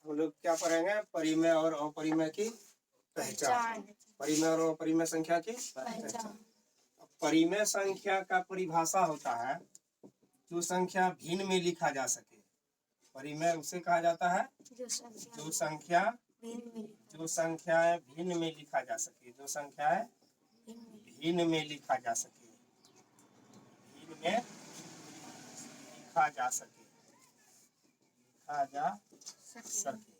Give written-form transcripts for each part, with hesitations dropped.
हम लोग क्या पढ़ेंगे? परिमेय और अपरिमेय की पहचान। परिमेय और अपरिमेय संख्या की पहचान। परिमेय संख्या का परिभाषा होता है जो संख्या भिन्न में लिखा जा सके। परिमेय उसे कहा जाता है जो संख्याएं भिन्न में लिखा जा सके। जो संख्याएं भिन्न में लिखा जा सके। भिन्न में लिखा जा सके। लिखा जा सके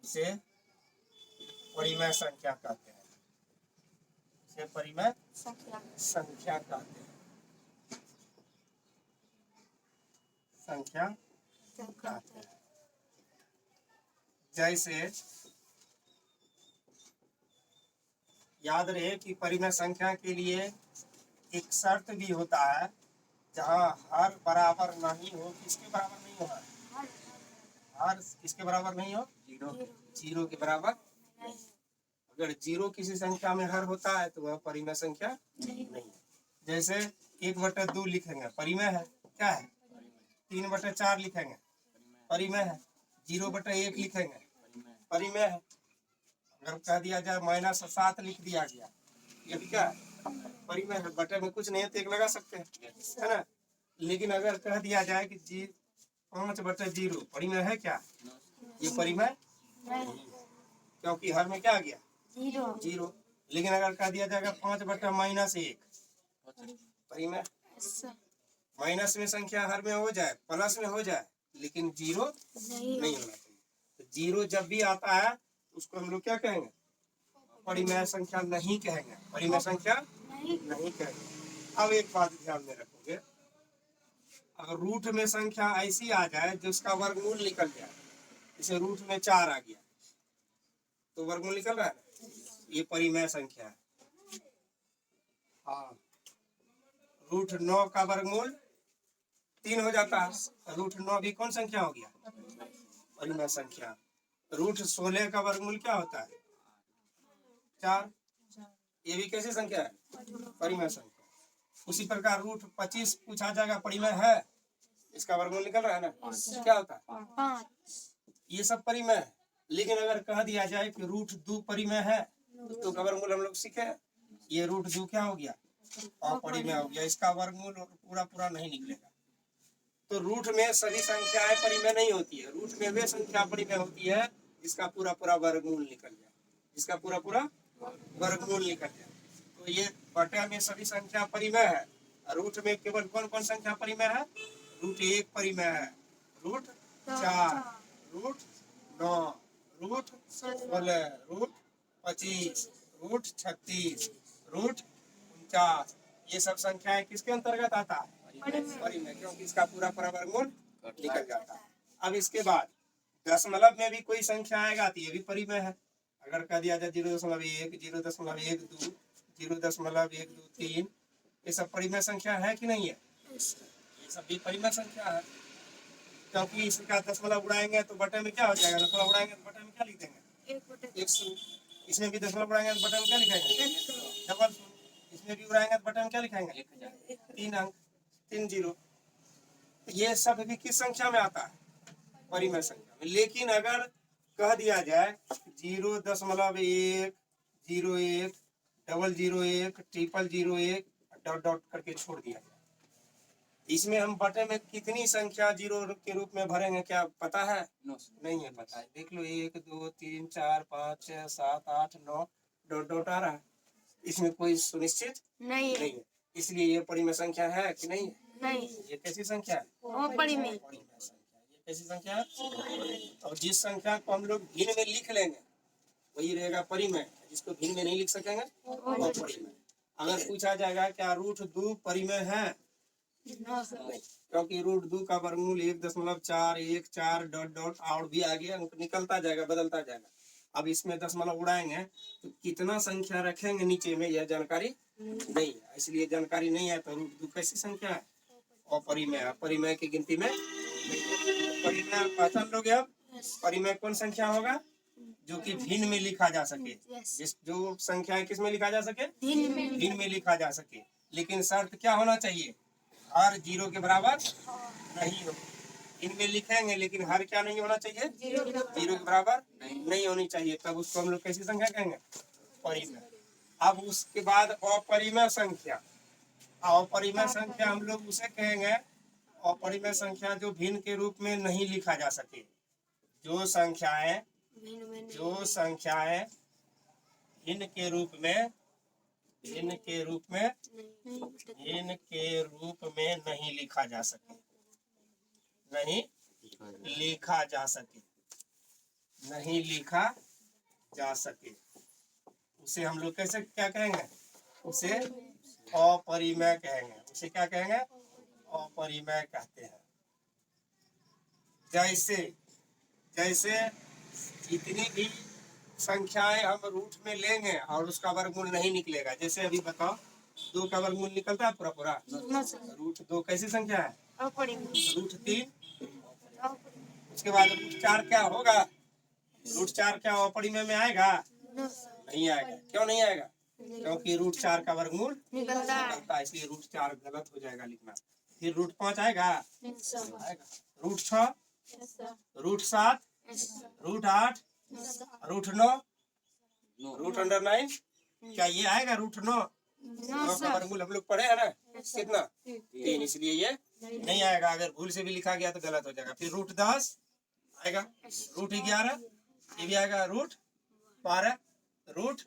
इसे परिमेय संख्या कहते हैं। इसे परिमेय संख्या कहते हैं। संख्या कहते हैं। जैसे याद रहे कि परिमेय संख्या के लिए एक शर्त भी होता है, जहाँ हर बराबर नहीं हो। किसके बराबर नहीं हो? हर किसके बराबर नहीं हो? जीरो के बराबर। अगर जीरो किसी संख्या में हर होता है तो वह परिमेय संख्या नहीं है। जैसे 1/2 लिखेंगे, परिमेय है। क्या है? 3/4 लिखेंगे, परिमेय है। 0/1 लिखेंगे, परिमेय है। अगर कह दिया जाए -7 लिख दिया गया, ये भी क्या है? परिमेय है। बटे में कुछ नहीं है तो 1 लगा सकते हैं, है ना। लेकिन अगर कह दिया जाए कि 5/0 परिमेय है क्या? ये परिमेय नहीं, क्योंकि हर में क्या आ गया? जीरो। लेकिन अगर कह दिया जाएगा 5/-1 परिमेय। माइनस में संख्या हर में हो जाए, प्लस में हो जाए, लेकिन जीरो नहीं होना चाहिए। तो जीरो जब भी आता है उसको हम लोग क्या कहेंगे? परिमेय संख्या नहीं कहेंगे। परिमेय संख्या नहीं कहेंगे। अब एक बात ध्यान में रखोगे, अगर रूट में संख्या ऐसी आ जाए जिसका वर्गमूल निकल जाए, जैसे रूट में 4 आ गया तो वर्गमूल निकल रहा है, ये परिमेय संख्या है। हाँ, रूट 9 का वर्गमूल 3 हो जाता है, रूट 9 भी कौन संख्या हो गया? परिमेय संख्या। रूट 16 का वर्गमूल क्या होता है? 4। ये भी कैसी संख्या है? परिमेय संख्या। उसी प्रकार रूट 25 पूछा जाएगा, परिमेय है, इसका वर्गमूल निकल रहा है ना, क्या होता है? 5। ये सब परिमेय है। लेकिन अगर कह दिया जाए कि रूट 2 परिमेय है तो का वर्गमूल हम लोग सीखे, ये रूट 2 क्या हो गया? अपरिमेय हो गया। इसका वर्गमूल पूरा नहीं निकलेगा। तो रूट में सभी संख्याएं परिमेय नहीं होती है। रूट में वे संख्या परिमेय होती है जिसका पूरा वर्गमूल निकल जाए, जिसका पूरा वर्गमूल निकल जाए। तो ये बटे में सभी संख्या परिमेय है। रूट में केवल कौन कौन संख्या परिमेय है? रूट 1 परिमेय है, root 4, root 9, root 16, root 25, root 36, root 49। ये सब संख्याएं किसके अंतर्गत आता है? परिमेय, क्योंकि इसका पूरा वर्गमूल निकल जाता है। अब इसके बाद दशमलव में भी कोई संख्या आएगा तो ये भी परिमेय है। अगर कह दिया जाए 0.1, 0.12, 0.123, ये सब परिमेय संख्या है कि नहीं है? ये सब भी परिमेय संख्या है, क्योंकि इसका दशमलव उड़ाएंगे तो बटे में क्या हो जाएगा? दशमलव उड़ाएंगे तो बटे में क्या लिख देंगे? 100। इसमें भी दशमलव उड़ाएंगे तो बटे में क्या लिखेंगे? डबल 0। इसमें भी उड़ाएंगे तो बटे में क्या लिखेंगे? 3 अंक, 3 0। ये सब भी किस संख्या में आता है? परिमेय संख्या में। लेकिन अगर कह दिया जाए 0.1, 01, 001, 001 डॉट करके छोड़ दिया जाए, इसमें हम बटे में कितनी संख्या जीरो के रूप में भरेंगे, क्या पता है? नहीं है पता है। देख लो 1, 2, 3, 4, 5, 6, 7, 8, 9 डॉट आ रहा है। इसमें कोई सुनिश्चित नहीं है। इसलिए ये परिमेय संख्या है कि नहीं? नहीं। ये कैसी संख्या है? परिमेय संख्या। ये कैसी संख्या है? और जिस संख्या को हम लोग भिन्न में लिख लेंगे वही रहेगा परिमेय, जिसको भिन्न में नहीं लिख सकेंगे वो परिमेय। अगर पूछा जाएगा क्या रूट 2 परिमेय है? क्योंकि रूट 2 का वर्गमूल 1.414 डॉट और भी आगे अंक निकलता जाएगा, बदलता जाएगा। अब इसमें दशमलव उड़ाएंगे तो कितना संख्या रखेंगे नीचे में, यह जानकारी नहीं है। इसलिए जानकारी नहीं है तो रूट 2 कैसी संख्या है? अपरिमेय। परिमेय की गिनती में परिमेय पहचान लोगे। अब परिमेय कौन संख्या होगा? जो कि भिन्न में लिखा जा सके। जो संख्या किस में लिखा जा सके? भिन्न में लिखा जा सके। लेकिन शर्त क्या होना चाहिए? हर जीरो के बराबर नहीं हो। इनमें लिखेंगे, लेकिन हर क्या नहीं होना चाहिए, जीरो के बराबर नहीं होनी चाहिए, तब उसको हम लोग कैसी संख्या कहेंगे, परिमेय। अब उसके बाद अपरिमेय संख्या, अपरिमेय संख्या हम लोग उसे कहेंगे, अपरिमेय संख्या जो भिन्न के रूप में नहीं लिखा जा सके। जो संख्याएं भिन्न के रूप में नहीं लिखा जा सके, नहीं लिखा जा सके, उसे हम लोग कैसे क्या कहेंगे, उसे अपरिमेय कहेंगे। उसे क्या कहेंगे, अपरिमेय कहते हैं। जैसे जितनी भी संख्याएं हम रूट में लेंगे और उसका वर्गमूल नहीं निकलेगा, जैसे अभी बताओ 2 का वर्गमूल निकलता है पूरा रूट 2 कैसी संख्या है, रूट 3। उसके बाद रूट 4 क्या होगा, रूट 4 क्या अपरिमेय में आएगा, नहीं आएगा। क्यों नहीं आएगा, क्योंकि रूट 4 का वर्गमूल निकलता है, इसलिए रूट 4 गलत हो जाएगा लिखना। फिर रूट 5 आएगा, root 6, root 7, root 8, root 9, root under 9, क्या ये आएगा रूट 9? 9 का वर्गमूल हम लोग पढ़े है ना, कितना 3, इसलिए ये नहीं आएगा। अगर भूल से भी लिखा गया तो गलत हो जाएगा। फिर रूट 10 आएगा, रूट 11 ये भी आएगा, root 12, root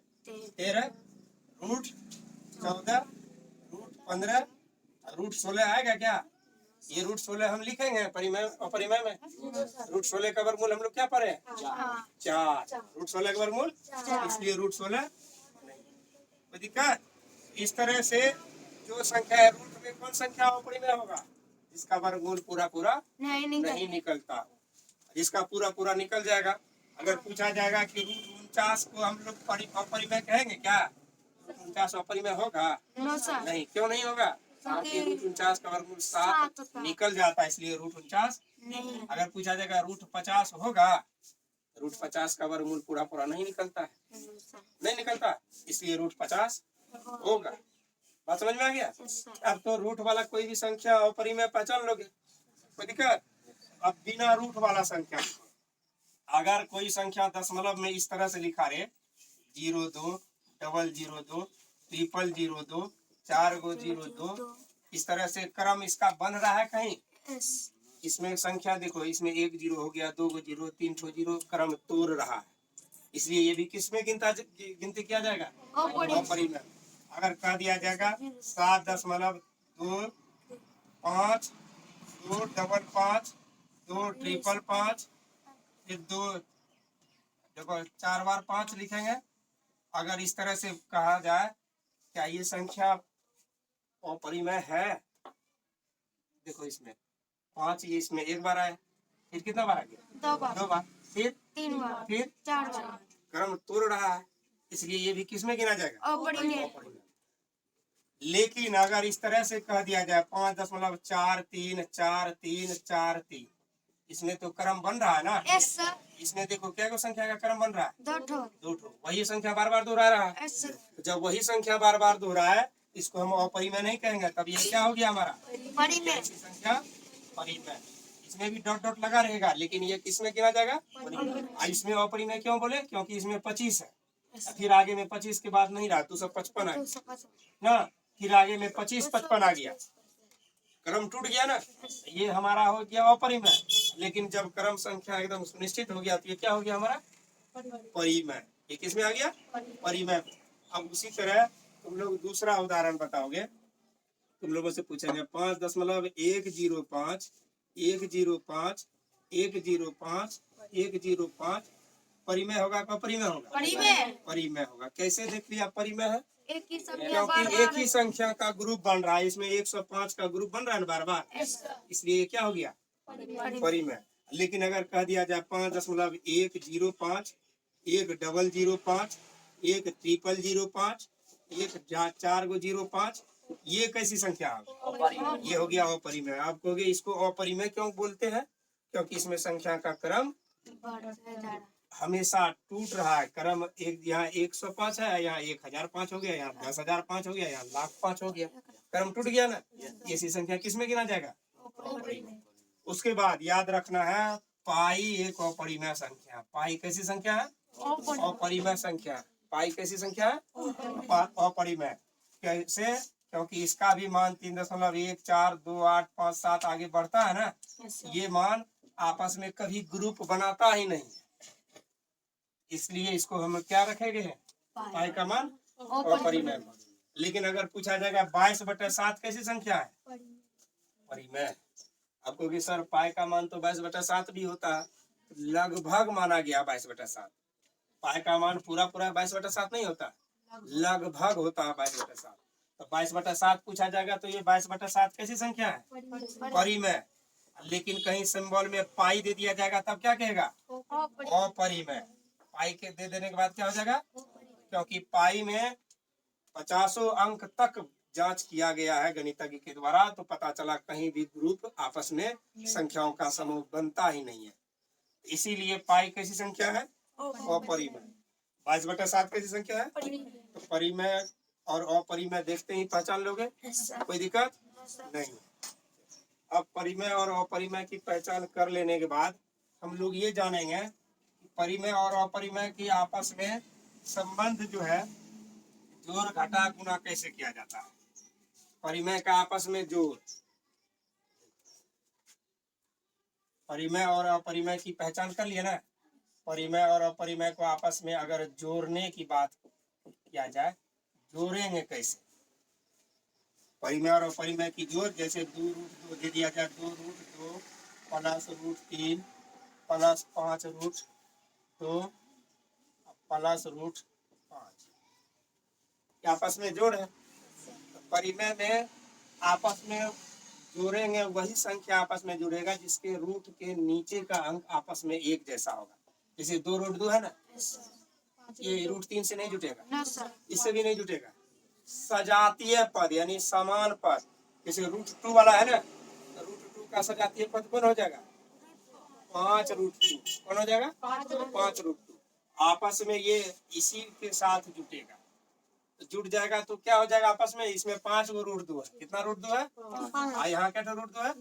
13, root 14, root 15, root 16 आएगा क्या, ये रूट 16 हम लिखेंगे परिमेय अपरिमेय में। रूट 16 का वर्गमूल हम लोग क्या पढ़े, 4। रूट 16 का वर्गमूल, इसलिए रूट 16 कोई दिक्कत। इस तरह से जो संख्या है रूट में कौन संख्या अपरिमेय होगा, जिसका वर्गमूल पूरा नहीं निकलता। जिसका पूरा निकल जाएगा, अगर पूछा जाएगा कि रूट 49 को हम लोग अपरिमेय कहेंगे क्या, रूट 49 अपरिमेय होगा, नहीं। क्यों नहीं होगा, क्योंकि रूट 49 का वर्गमूल 7 निकल जाता है, इसलिए रूट 49 नहीं। अगर पूछा जाएगा रूट 50 होगा, रूट 50 का वर्गमूल पूरा नहीं निकलता है, नहीं निकलता, इसलिए रूट 50 होगा। बात समझ में आ गया। अब तो रूट वाला कोई भी संख्या अपरिमेय पहचान लोगे, कोई दिक्कत। अब बिना रूट वाला संख्या, अगर कोई संख्या दशमलव में इस तरह से लिखा रहे 02, 002, 000, 4 गो 02, इस तरह से क्रम इसका बन रहा है कहीं, इसमें संख्या देखो, इसमें 1 0 हो गया, 2 गो 0, 3 ठो 0, क्रम तोड़ रहा है, इसलिए ये भी किसमें गिनती किया जाएगा, अपरिमेय। अगर कह दिया जाएगा 7.25, 2.55, 2.55, फिर 2 देखो 4 बार 5 लिखेंगे। अगर इस तरह से कहा जाए क्या ये संख्या अपरिमेय है, देखो इसमें 5, ये इसमें 1 बार आया, फिर कितना बार आ गया, 2 बार, फिर 3 बार, फिर 4 बार, क्रम तोड़ रहा है, इसलिए ये भी किसमें गिना जाएगा, अपरिमेय। लेकिन अगर इस तरह से कह दिया जाए 5.434343, इसमें तो क्रम बन रहा है ना, इसमें देखो क्या संख्या का क्रम बन रहा है, 2 ठो, वही संख्या बार बार दोहरा रहा है। जब वही संख्या बार बार दोहरा है, इसको हम अपरिमेय नहीं कहेंगे, तब ये क्या हो गया हमारा, परिमेय संख्या, परिमेय। इसमें भी डॉट लगा रहेगा, लेकिन ये किसमें गिना जाएगा, इसमें अपरिमेय क्यों बोले, क्योंकि इसमें 25 है, फिर आगे में 25 के बाद नहीं रहा, 255 है ना, फिर आगे में 25 55 आ गया, क्रम टूट गया ना, ये हमारा हो गया अपरिमेय। लेकिन जब क्रम संख्या एकदम सुनिश्चित हो गया तो ये क्या हो गया हमारा, परिमेय। ये किसमें आ गया, परिमेय। अब उसी तरह तुम लोग दूसरा उदाहरण बताओगे, तुम लोगों से पूछेंगे 5.105, 105, 105, 105 परिमेय होगा कि अपरिमेय होगा, परिमेय होगा। कैसे देख लिया परिमेय है, क्योंकि एक ही संख्या का ग्रुप बन रहा है, इसमें 105 का ग्रुप बन रहा है बार बार, इसलिए क्या हो गया, परिमेय। लेकिन अगर कह दिया जाए 5.105, 1005, 1005, 4 गो 05, ये कैसी संख्या होगी, ये हो गया अपरिमेय। आप कहोगे इसको अपरिमेय क्यों बोलते हैं, क्योंकि इसमें संख्या का क्रम हमेशा टूट रहा है, क्रम एक, यहाँ 105 है, यहाँ 1005 हो गया, यहाँ 10,005 हो गया, यहाँ 1,05,000 हो गया, क्रम टूट गया ना, ऐसी संख्या किसमें गिना जाएगा, उसके बाद याद रखना है पाई एक अपरिमेय संख्या। पाई कैसी संख्या है? अपरिमेय संख्या। पाई कैसी संख्या है? अपरिमेय। कैसे? क्योंकि इसका भी मान 3.14285 आगे बढ़ता है ना, ये मान आपस में कभी ग्रुप बनाता ही नहीं, इसलिए इसको हम क्या रखेंगे? पाई का मान अपरिमेय। लेकिन अगर पूछा जाएगा 22/7 कैसी संख्या है? परिमेय। आपको कि सर पाई का मान तो 22/7 भी होता है, लगभग माना गया 22/7। पाई का मान पूरा 22/7 नहीं होता, लगभग होता है 22/7। तो 22/7 पूछा जाएगा तो ये 22/7 कैसी संख्या है? परिमेय। लेकिन कहीं सिंबल में पाई दे दिया जाएगा तब क्या कहेगा? अपरिमेय। पाई के दे देने के बाद क्या हो जाएगा? क्योंकि पाई में 50 अंक तक जांच किया गया है गणितज्ञ के द्वारा, तो पता चला कहीं भी ग्रुप आपस में संख्याओं का समूह बनता ही नहीं है, इसीलिए पाई कैसी संख्या है? अपरिमेय। 22/7 कैसी संख्या है? तो परिमेय और अपरिमेय देखते ही पहचान लोगे, कोई दिक्कत नहीं। अब परिमेय और अपरिमेय की पहचान कर लेने के बाद हम लोग ये जानेंगे कि परिमेय और अपरिमेय की आपस में संबंध जो है जोड़ घटा गुना कैसे किया जाता है। परिमेय का आपस में जोड़, परिमेय और अपरिमेय की पहचान कर लिए ना। परिमेय और अपरिमेय को आपस में अगर जोड़ने की बात किया जाए, जोड़ेंगे कैसे? परिमेय और अपरिमेय की जोड़, जैसे 2√2 दे दिया जाए, 2√2 प्लस √3 प्लस 5√2 प्लस √5 आपस में जोड़ है। तो परिमेय में आपस में जोड़ेंगे वही संख्या आपस में जुड़ेगा जिसके रूट के नीचे का अंक आपस में एक जैसा होगा। जैसे 2√2 है ना, ये √3 से नहीं जुटेगा, इससे भी नहीं जुटेगा। सजातीय पद यानी समान पद, जैसे √2 वाला है ना, √2 का सजातीय पद कौन हो जाएगा? 5√2। कौन हो जाएगा? 5√2। आपस में ये इसी के साथ जुटेगा, तो जुट जाएगा तो क्या हो जाएगा आपस में? इसमें 5 गो √2 है। कितना √2 है? यहाँ क्या √2 है?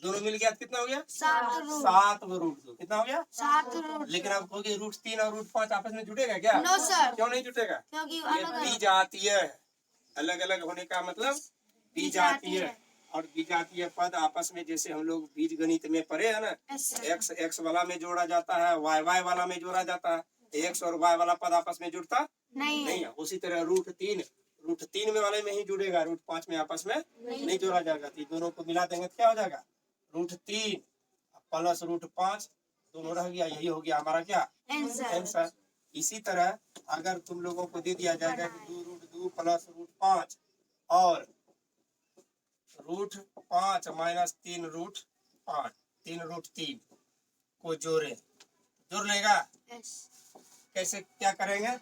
दोनों मिल गया कितना हो गया? 7 गो √2। कितना हो गया? 7। लेकिन अब होगी √3 और √5 आपस में जुटेगा क्या? No sir. क्यों नहीं जुटेगा? क्योंकि ये विजातीय है। अलग अलग होने का मतलब विजातीय। और विजातीय पद आपस में, जैसे हम लोग बीज गणित में पढ़े है ना, x वाला में जोड़ा जाता है, y वाला में जोड़ा जाता है, x और y वाला पद आपस में जुड़ता नहीं है। उसी तरह √3 में वाले में ही जुड़ेगा, √5 में आपस में नहीं जोड़ा जाएगा। तो दोनों को मिला देंगे तो क्या हो जाएगा? √3 प्लस √5 दोनों रह गया, यही हो गया हमारा क्या? आंसर। इसी तरह अगर तुम लोगों को दे दिया जाएगा कि 2√2 प्लस √5 और √5 माइनस 3√5, 3√3 को जोड़ लेगा। कैसे क्या करेंगे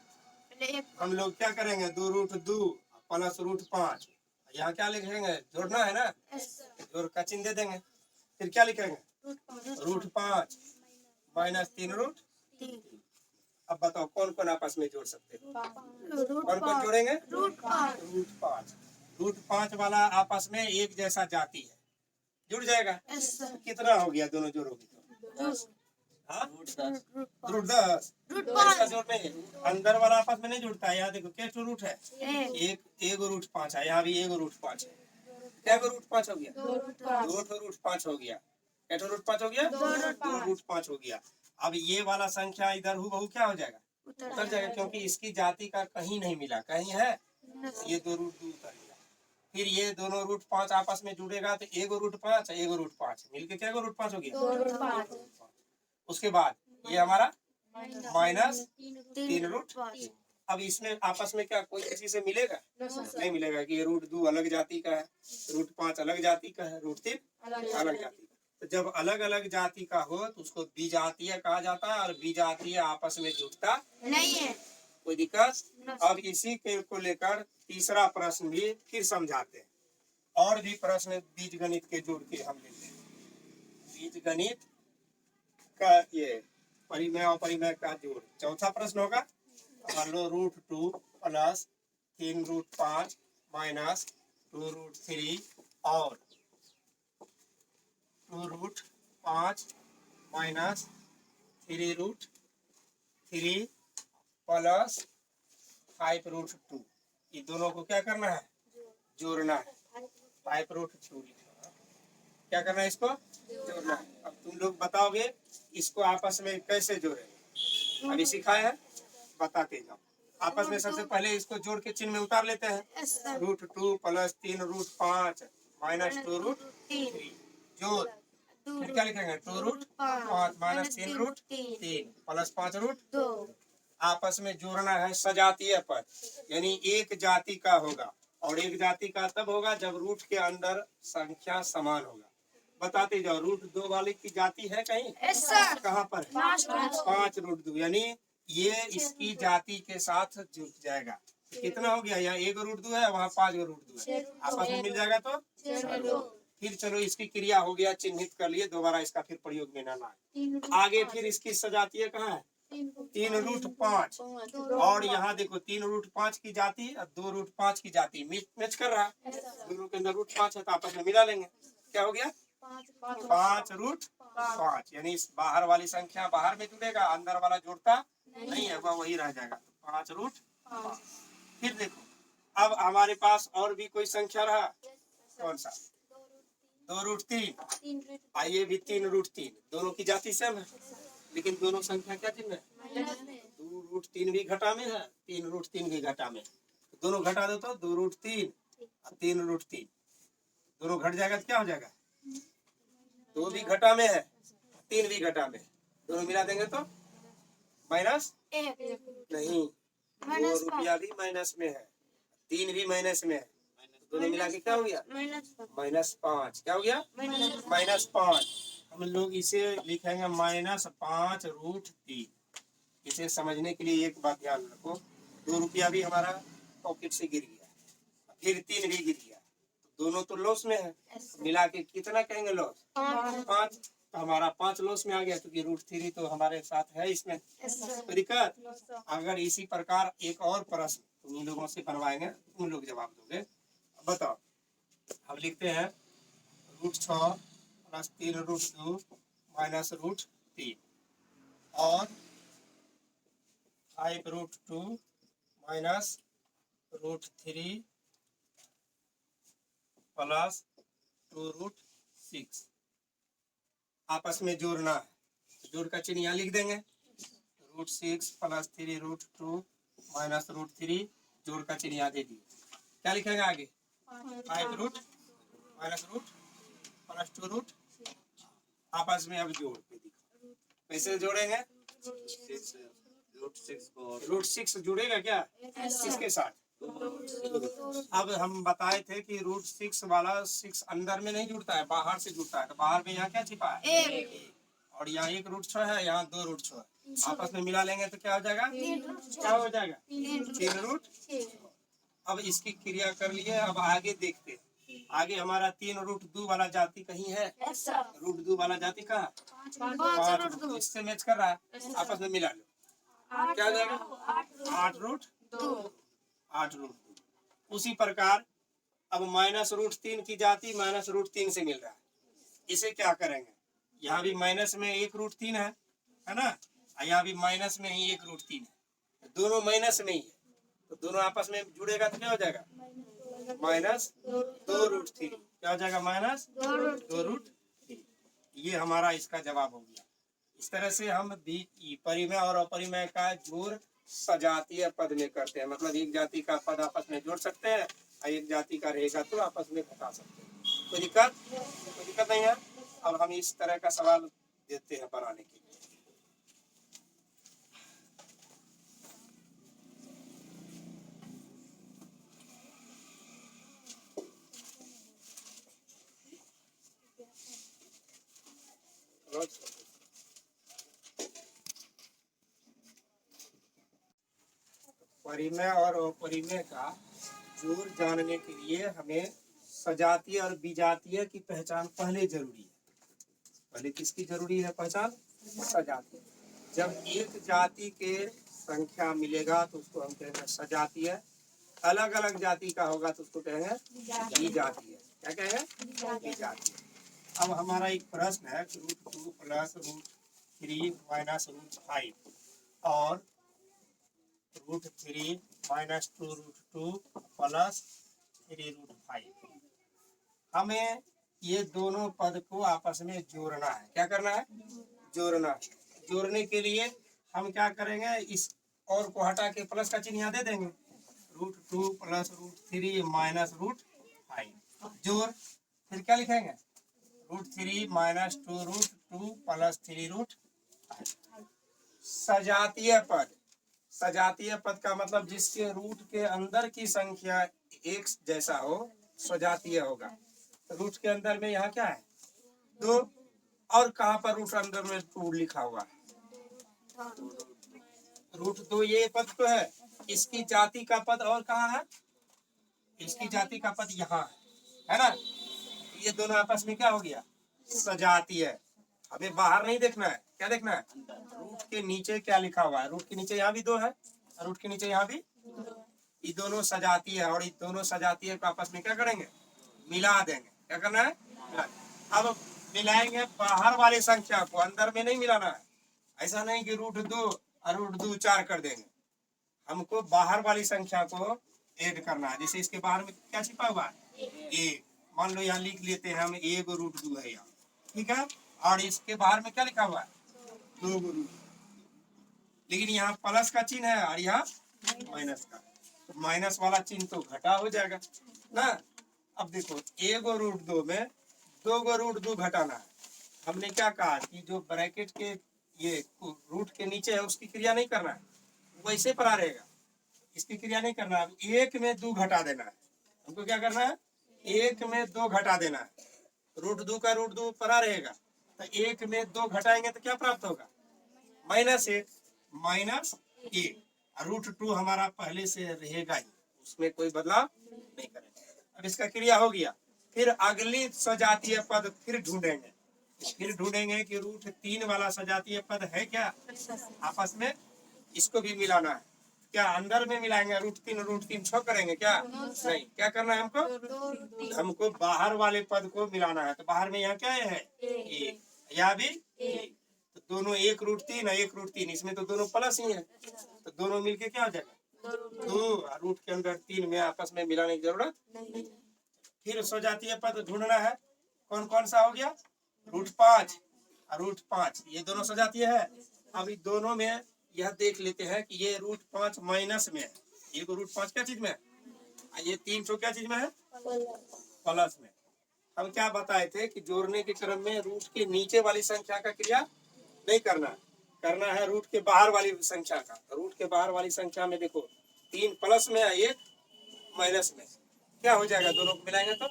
हम लोग? क्या करेंगे? 2√2 प्लस √5, यहाँ क्या लिखेंगे? जोड़ना है ना, जोड़ का चिन्ह दे देंगे। फिर क्या लिखेंगे? √5 माइनस 3√3। अब बताओ कौन कौन आपस में जोड़ सकते हैं? कौन कौन जोड़ेंगे? √5। √5 वाला आपस में एक जैसा जाति है, जुड़ जाएगा। कितना हो गया दोनों जोड़ोगे तो? √10। अंदर वाला आपस में नहीं जुड़ता है। यहाँ देखो क्या रूट है? एक √5 है, यहाँ भी एक √5 है। क्या √5 हो गया? 2 √5 हो गया। क्या √5 हो गया? 2 √5 हो गया। अब ये वाला संख्या इधर हूबहू क्या हो जाएगा? उतर जाएगा, क्योंकि इसकी जाति का कहीं नहीं मिला। कहीं है? ये 2 √2 उतर गया। फिर ये दोनों √5 आपस में जुड़ेगा तो एक √5 एक √5 मिलके क्या √5 हो गया? उसके बाद ये हमारा माइनस 3√5। अब इसमें आपस में क्या कोई किसी से मिलेगा? नहीं मिलेगा कि ये √2 अलग जाति का है, √5 अलग जाति का है, √3 अलग जाति का। तो जब अलग अलग जाति का हो तो उसको विजातीय कहा जाता है, और विजातीय आपस में जुड़ता नहीं है। कोई दिक्कत? अब इसी के को लेकर तीसरा प्रश्न भी फिर समझाते हैं। और भी प्रश्न बीज गणित के जोड़ के हम लेते हैं। बीज गणित का ये परिमेय और अपरिमेय का जोड़, चौथा प्रश्न होगा। मान लो √2 प्लस 3√5 माइनस 2√3 और 2 root 5 minus 3 root 3 plus 5 root 2, ये दोनों को क्या करना है? जोड़ना है। 5 रूट 2 क्या करना है? इसको जोड़ना है। अब तुम लोग बताओगे इसको आपस में कैसे जोड़े, अभी सिखाए हैं, बताते जाओ। आपस में सबसे पहले इसको जोड़ के चिन्ह में उतार लेते हैं। Root 2 plus 3 root 5 minus 2 root 3 जोड़, फिर क्या लिखेंगे? 2 root 5 minus 3 root 3 plus 5 root 2। आपस में जोड़ना है सजातीय पद, यानी एक जाति का होगा, और एक जाति का तब होगा जब रूट के अंदर संख्या समान होगा। बताते जाओ, रूट 2 वाले की जाति है कहीं? कहाँ पर? 5 रूट 2, यानी ये इसकी जाति के साथ जुड़ जाएगा। कितना हो गया? यहाँ 1 रूट 2 है, वहाँ 5 रूट 2 है, आपस में मिल जाएगा तो फिर चलो इसकी क्रिया हो गया, चिन्हित कर लिए, दोबारा इसका फिर प्रयोग में ना लाए। आगे फिर इसकी सजातीय कहाँ है? 3 रूट 5, और यहाँ देखो 3 रूट 5 की जाति और 2 रूट 5 की जाति मैच कर रहा है, दोनों के अंदर रूट 5 है तो आपस में मिला लेंगे। क्या हो गया? 5 रूट 5, यानी इस बाहर वाली संख्या बाहर में जुड़ेगा, अंदर वाला जोड़ता नहीं है, वह वही रह जाएगा, 5 रूट 5। फिर देखो अब हमारे पास और भी कोई संख्या रहा, कौन सा? 2 रूट 3, आइए भी 3 रूट 3, दोनों की जाति सेम है, लेकिन दोनों संख्या क्या चिन्ह है? 2 रूट 3 भी घटा में है, 3 रूट 3 भी घटा में, दोनों घटा दो तो 2 रूट 3 और 3 रूट 3, दोनों घट जाएगा तो क्या हो जाएगा? 2 भी घटा में है, 3 भी घटा में, दोनों मिला देंगे तो माइनस नहीं, 2 रुपया भी माइनस में है, 3 भी माइनस में है, दोनों मिला के क्या हो गया? -5। क्या हो गया? -5। हम लोग इसे लिखेंगे -5 रूट 3। इसे समझने के लिए एक बात ध्यान रखो, 2 रुपया भी हमारा पॉकेट से गिर गया, फिर 3 भी गिर गया, दोनों तो लॉस में है, मिला के कितना कहेंगे लॉस? 5। तो हमारा 5 लॉस में आ गया, क्योंकि रूट 3 तो हमारे साथ है इसमें। तो दिक्कत, अगर इसी प्रकार एक और प्रश्न तुम लोगों से बनवाएंगे, तुम लोग जवाब दोगे। बताओ, हम लिखते हैं root 6 plus 3 root 2 minus root 3 और 5 root 2 minus root 3 plus 2 root 6, आपस में जोड़ना है, जोड़ का चिन्ह यहाँ लिख देंगे, root 6 plus 3 root 2 minus root 3, जोड़ का चिन्ह यहाँ दे दिए। क्या लिखेंगे आगे? 5 root minus root plus 2 root, आपस में अब जोड़ के दिखाओ, कैसे जोड़ेंगे? रूट 6 जुड़ेगा क्या इसके साथ? अब हम बताए थे कि रूट 6 वाला 6 अंदर में नहीं जुड़ता है, बाहर से जुड़ता है, तो बाहर में यहाँ क्या छिपा है? और यहाँ 1 रूट 6 है, यहाँ 2 रूट 6 है, आपस में मिला लेंगे तो क्या हो जाएगा? क्या हो जाएगा? 3 रूट। अब इसकी क्रिया कर लिए, अब आगे देखते हैं। आगे हमारा 3 रूट 2 वाला जाति कहीं है? रूट 2 वाला जाति कहाँ? 5, इससे मैच कर रहा है, आपस में मिला लो, क्या हो जाएगा? 8 रूट 2। उसी प्रकार अब माइनस रूट 3 की जाति माइनस रूट 3 से मिल रहा है, इसे क्या करेंगे? यहाँ भी माइनस में 1 रूट 3 है ना, यहाँ भी माइनस में ही 1 रूट 3 है, दोनों माइनस में ही है, तो दोनों आपस में जुड़ेगा तो क्या हो जाएगा? -2 रूट 3। क्या हो जाएगा? -2 रूट 3। ये हमारा इसका जवाब हो गया। इस तरह से हम परिमेय और अपरिमेय का जोड़ सजातीय पद में करते हैं, मतलब एक जाति का पद आपस में जोड़ सकते हैं और एक जाति का रहेगा तो आपस में घटा सकते हैं। कोई दिक्कत नहीं है। अब हम इस तरह का सवाल देते हैं बनाने के लिए। परिमेय और अपरिमेय का जोड़ जानने के लिए हमें सजातीय और विजातीय की पहचान पहले जरूरी है। पहले किसकी जरूरी है पहचान? सजातीय। जब एक जाति के संख्या मिलेगा तो उसको हम कहेंगे सजातीय, अलग अलग जाति का होगा तो उसको कहेंगे विजातीय। क्या कहेंगे? विजातीय। अब हमारा एक प्रश्न है √2 प्लस √3 माइनस √5 और √3 माइनस √2 प्लस 3√5। हमें ये दोनों पद को आपस में जोड़ना है। क्या करना है? जोड़ना। जोड़ने के लिए हम क्या करेंगे, इस और को हटा के प्लस का चिन्ह यहाँ दे देंगे। √2 प्लस √3 माइनस √5 जोड़, फिर क्या लिखेंगे? √3 माइनस 2√2 प्लस 3√5। सजातीय पद। सजातीय पद का मतलब जिसके रूट के अंदर की संख्या एक जैसा हो, सजातीय होगा। रूट के अंदर में यहाँ क्या है? 2। और कहाँ पर रूट अंदर में 2 लिखा हुआ है? √2 ये पद तो है। इसकी जाति का पद और कहाँ है? इसकी जाति का पद यहाँ है ना। ये दोनों आपस में क्या हो गया? सजातीय है। हमें बाहर नहीं देखना है, क्या देखना है? रूट के नीचे क्या लिखा हुआ है। रूट के नीचे यहाँ भी 2 है, रूट के नीचे यहाँ भी। ये दोनों सजातीय है और ये दोनों सजातीय को आपस में क्या करेंगे? मिला देंगे। क्या करना है? अब मिलाएंगे बाहर वाली संख्या को, अंदर में नहीं मिलाना है। ऐसा नहीं कि √2 और √2 4 कर देंगे। हमको बाहर वाली संख्या को ऐड करना है। जैसे इसके बाहर में क्या छिपा हुआ है? ए। मान लो यहाँ लिख लेते हैं हम 1 √2 है यहाँ, ठीक है। और इसके बाहर में क्या लिखा हुआ है? 2 √2। लेकिन यहाँ प्लस का चिन्ह है और यहाँ माइनस का, तो माइनस वाला चिन्ह तो घटा हो जाएगा ना। अब देखो 1 √2 में 2 √2 घटाना है। हमने क्या कहा कि जो ब्रैकेट के ये रूट के नीचे है उसकी क्रिया नहीं करना है, वैसे पड़ा रहेगा। इसकी क्रिया नहीं करना है। 1 में 2 घटा देना है। हमको क्या करना है? 1 में 2 घटा देना है। √2 का √2 पड़ा रहेगा, तो 1 में 2 घटाएंगे तो क्या प्राप्त होगा? -1 माइनस 1। √2 हमारा पहले से रहेगा ही, उसमें कोई बदलाव नहीं करेंगे। अब इसका क्रिया हो गया। फिर अगली सजातीय पद फिर ढूंढेंगे। फिर ढूंढेंगे कि √3 वाला सजातीय पद है क्या आपस में, इसको भी मिलाना है। क्या अंदर में मिलाएंगे? √3 छो करेंगे क्या? नहीं। क्या करना है हमको? हमको बाहर वाले पद को मिलाना है। तो बाहर में यहाँ क्या है? ए। यहाँ भी ए। तो दोनों 1 √3 और 1 √3, इसमें तो दोनों प्लस ही है, तो दोनों मिलके क्या हो जाएगा? 2। रूट के अंदर 3 में आपस में मिलाने की जरूरत नहीं। फिर सजातीय पद ढूंढना है। कौन कौन सा हो गया? √5 और √5, ये दोनों सजातीय है। अब इन दोनों में यह देख लेते हैं कि ये √5 माइनस में है। ये √5 क्या चीज में है? ये 3 क्या चीज में है? प्लस में। हम क्या बताए थे कि जोड़ने के क्रम में रूट के नीचे वाली संख्या का क्रिया नहीं करना, करना है रूट के बाहर वाली संख्या का। रूट के बाहर वाली संख्या में देखो 3 प्लस में है, 1 माइनस में। क्या हो जाएगा? दोनों को मिलाएंगे तो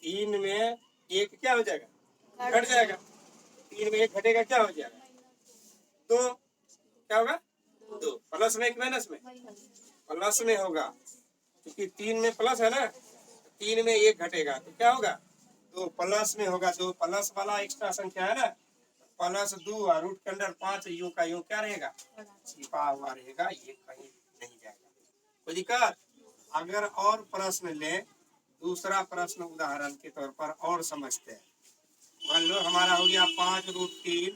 3 में 1 क्या हो जाएगा? घट जाएगा। 3 में 1 घटेगा, क्या हो जाएगा? 2। क्या होगा? 2। प्लस में 1 माइनस में? प्लस में होगा, क्योंकि 3 में प्लस है ना। 3 में 1 घटेगा तो क्या होगा? 2 प्लस में होगा। 2 प्लस वाला एक्स्ट्रा संख्या है ना, +2 और रूट के अंदर 5 यूं का यूं क्या रहेगा? छिपा हुआ रहेगा, ये कहीं नहीं जाएगा। कोई दिक्कत? अगर और प्रश्न लें, दूसरा प्रश्न उदाहरण के तौर पर और समझते हैं। मान लो हमारा हो गया 5√3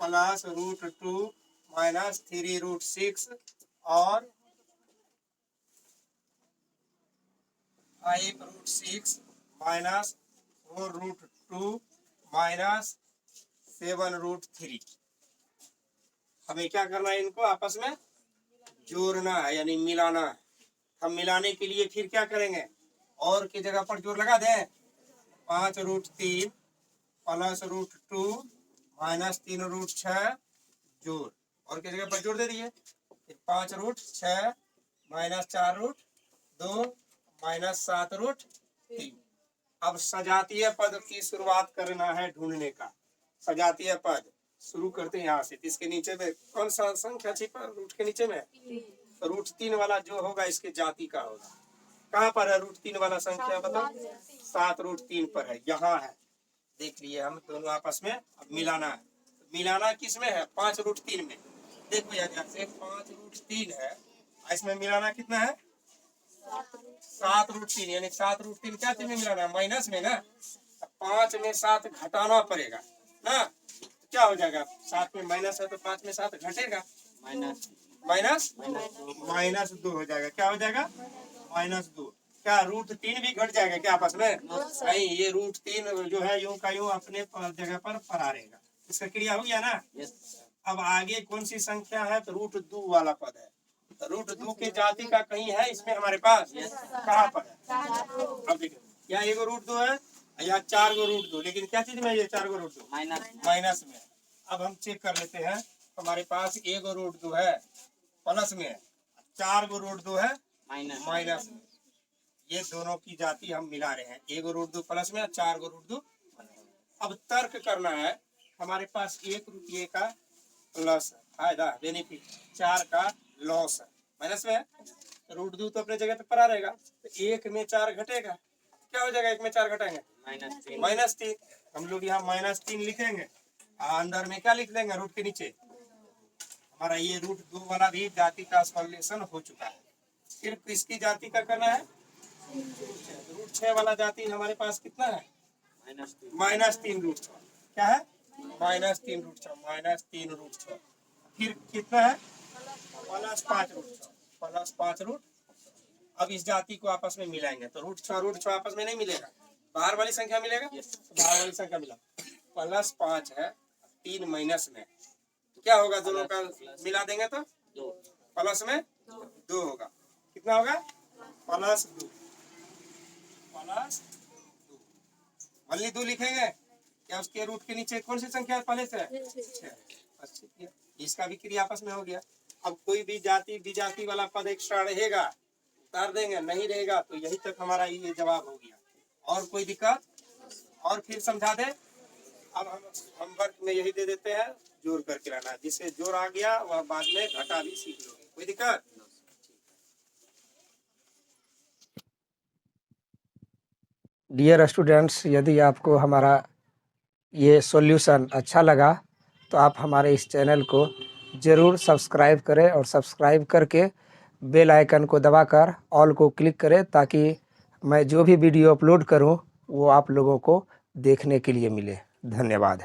प्लस √2 माइनस 3√6 और 5√6 माइनस 4√2 माइनस 7√3। हमें क्या करना है? इनको आपस में जोड़ना है, यानी मिलाना है। हम मिलाने के लिए फिर क्या करेंगे? और की जगह पर जोड़ लगा दें। 5√3 प्लस √2 माइनस 3√6 जोड़, और की जगह पर जोड़ दे दिए। फिर 5√6 माइनस 4√2 माइनस 7√3। अब सजातीय पद की शुरुआत करना है ढूंढने का। सजातीय पद शुरू करते हैं यहाँ से। इसके नीचे में कौन सा संख्या छिपा? रूट के नीचे में √3 वाला जो होगा इसके जाति का होगा। कहाँ पर है √3 वाला संख्या? बताओ। 7√3 पर है, यहाँ है। देख लिए हम दोनों आपस में। अब मिलाना है। मिलाना किस में है? 5√3 में। देखो यहाँ से 5√3 है, इसमें मिलाना कितना है? 7√3, यानी 7√3 क्या चीज में मिलाना है? माइनस में ना। 5 में 7 घटाना पड़ेगा ना, क्या हो जाएगा, 7 में माइनस है तो 5 में 7 घटेगा, माइनस माइनस 2 हो जाएगा, क्या हो जाएगा, -2। क्या √3 भी घट जाएगा क्या आपस में, नहीं, ये √3 जो है यूं का यूं अपने जगह पर फरा रहेगा, इसका क्रिया हो गया ना। अब आगे कौन सी संख्या है, तो √2 वाला पद है, तो √2 की जाति का कहीं है इसमें हमारे पास, कहाँ पर है, अब देखिए यहाँ एगो √2 है, यहाँ 4 गो √2, लेकिन क्या चीज में ये 4 गो √2 माइनस में। अब हम चेक कर लेते हैं, हमारे पास एगो √2 है प्लस में, 4 गो √2 है माइनस में, ये दोनों की जाति हम मिला रहे हैं, एगो √2 प्लस में, 4 गो √2। अब तर्क करना है, हमारे पास 1 रुपये का प्लस फायदा बेनिफिट, 4 का लॉस है, माइनस में है, √2 तो अपने जगह पे पड़ा रहेगा, तो 1 में 4 घटेगा, क्या हो जाएगा, 1 में 4 घटाएंगे -3, हम लोग यहाँ -3 लिखेंगे, अंदर में क्या लिख देंगे, रूट के नीचे, हमारा ये √2 वाला भी जाति का सॉल्यूशन हो चुका है। फिर इसकी जाति का करना है, √6 वाला जाति हमारे पास कितना है, -3 क्या है, -3 फिर कितना है, +5 अब इस जाति को आपस में मिलाएंगे, तो √6 आपस में नहीं मिलेगा, बाहर वाली संख्या मिलेगा, बाहर वाली संख्या मिला, +5 है 3 माइनस में, क्या होगा, दोनों का मिला देंगे तो प्लस में 2 होगा, कितना होगा, +2 वनली 2 लिखेंगे, क्या उसके रूट के नीचे कौन सी संख्या पहले से है, 6, इसका भी क्रिया आपस में हो गया। अब कोई भी जाति विजाति वाला पद एक्स्ट्रा रहेगा उतार देंगे, नहीं रहेगा तो यही तक हमारा ये जवाब हो गया, और कोई दिक्कत, और फिर समझा दे। अब हम वर्क में यही दे देते हैं, जोड़ करके रहना, जिससे जोड़ आ गया वह बाद में घटा भी सीख लोगे, कोई दिक्कत। डियर स्टूडेंट्स, यदि आपको हमारा ये सॉल्यूशन अच्छा लगा तो आप हमारे इस चैनल को ज़रूर सब्सक्राइब करें, और सब्सक्राइब करके बेल आइकन को दबाकर ऑल को क्लिक करें, ताकि मैं जो भी वीडियो अपलोड करूं वो आप लोगों को देखने के लिए मिले। धन्यवाद।